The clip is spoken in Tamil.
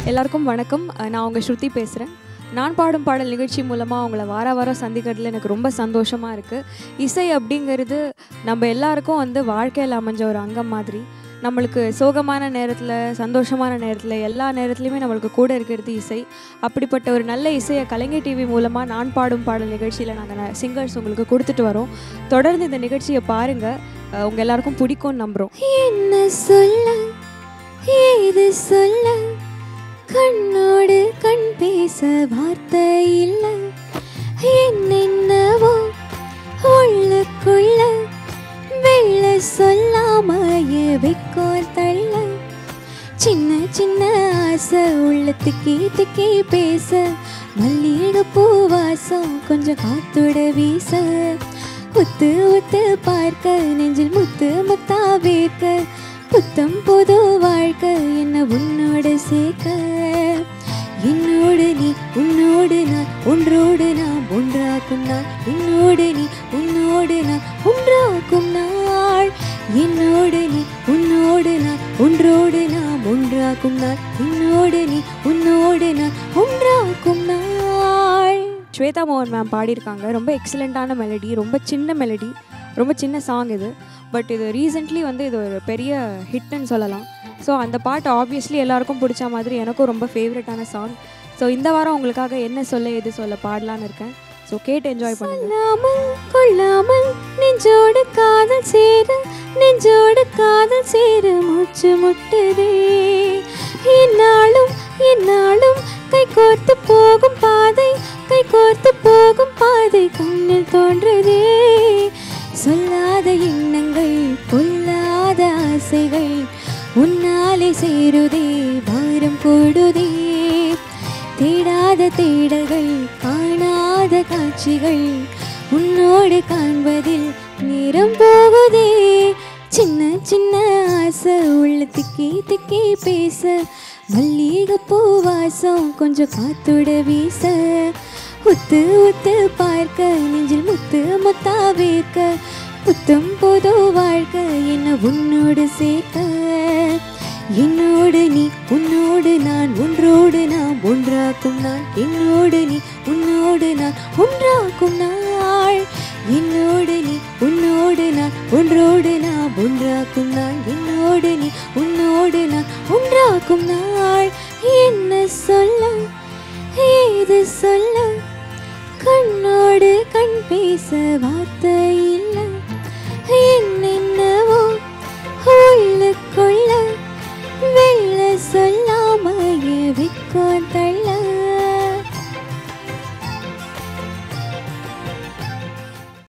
எல்லாருக்கும் வணக்கம். நான் உங்கள் ஸ்ருதி பேசுகிறேன். நான் பாடும் பாடல் நிகழ்ச்சி மூலமாக அவங்கள வாரம் சந்திக்கிறதுல எனக்கு ரொம்ப சந்தோஷமாக இருக்குது. இசை அப்படிங்கிறது நம்ம எல்லாருக்கும் வாழ்க்கையில் அமைஞ்ச ஒரு அங்கம் மாதிரி. நம்மளுக்கு சோகமான நேரத்தில், சந்தோஷமான நேரத்தில், எல்லா நேரத்துலையுமே நம்மளுக்கு கூட இருக்கிறது இசை. அப்படிப்பட்ட ஒரு நல்ல இசையை கலைஞர் டிவி மூலமாக நான் பாடும் பாடல் நிகழ்ச்சியில் நாங்கள் சிங்கர்ஸ் உங்களுக்கு கொடுத்துட்டு வரோம். தொடர்ந்து இந்த நிகழ்ச்சியை பாருங்கள், உங்கள் எல்லாருக்கும் பிடிக்கும்னு நம்புகிறோம். என்ன சொல்ல ஏது சொல்ல, கண்ணோடு கண் பேச வார்த்தை இல்லை. என்னென்னவோ உள்ளுக்குள்ள வெள்ள சொல்லாமைய வைக்கோல் தள்ள. சின்ன சின்ன ஆசை உள்ளத்துக்கே திக்கே பேச, மல்லிகை பூவாசம் கொஞ்சம் காத்தோட வீச. உத்து உத்து பார்க்க நெஞ்சில் முத்து முத்தா வேர்க்க, புத்தம் புது வாழ்க்கை என்ன உன்னோடு சேர்க்க. என்னோடு நீ உன்னோடு நான் ஒன்றோடு நாம் ஒன்றாக்கும் நாள். என்னோடு நீ உன்னோடு நான் ஒன்றாக்கும் நாள். என்னோடு நீ உன்னோடு நான் ஒன்றோடு நாம் ஒன்றாக்கும் நாள். என்னோடு நீ உன்னோடு நான் ஒன்றாக்கும் நாள். ஸ்வேதா மோகன் மேம் பாடியிருக்காங்க. ரொம்ப எக்ஸலண்ட்டான மெலடி, ரொம்ப சின்ன மெலடி, ரொம்ப சின்ன சாங் இது. பட் இது ரீசெண்ட்லி இது ஒரு பெரிய ஹிட்னு சொல்லலாம். ஸோ அந்த பாட்டு ஆப்வியஸ்லி எல்லாருக்கும் பிடிச்ச மாதிரி எனக்கும் ரொம்ப ஃபேவரட்டான சாங். ஸோ இந்த வாரம் உங்களுக்காக என்ன சொல்ல எது சொல்ல பாடலான்னு இருக்கேன். ஸோ கேட்டு என்ஜாய் பண்ணாமல் கொள்ளாமல் நெஞ்சோடு காதல் சேர, நெஞ்சோடு காதல் சேர மூச்சு முட்டுதே. என்னாலும் என்னாலும் கை கோர்த்து போகும் பாதை, கை கோர்த்து போகும் பாதை கண்ணில் தோன்றுதே. சொல்லாத எண்ணங்கள் பொல்லாத ஆசைகள் உன்னாலே சேருதே, பாரம் கூடுதே. தேடாத தேடல்கள் காணாத காட்சிகள் உன்னோடு காண்பதில் நேரம் போகுதே. சின்ன சின்ன ஆசை உள்ள திக்கி திக்கி பேச, மல்லிகை பூவாசம் கொஞ்சம் காத்தோட வீச. உத்து உத்து பார்க்க நெஞ்சில் முத்து முத்தா வேர்க்க, புத்தம் புது வாழ்க்கை என்ன உன்னோடு சேர்க்க. என்னோடு நீ உன்னோடு நான் ஒன்றோடு நாம் ஒன்றாக்கும் நாள். என்னோடு நீ உன்னோடு நான் ஒன்றாக்கும் நாள். என்னோடு நீ உன்னோடு நான் ஒன்றோடு நாம் ஒன்றாக்கும் நாள். என்னோடு நீ உன்னோடு நான் ஒன்றாக்கும் நாள். என்ன சொல்ல ஏது சொல்ல, கண்ணோடு கண் பேச வார்த்தை இல்லை. என்னென்னவோ உள்ளுக்குள்ள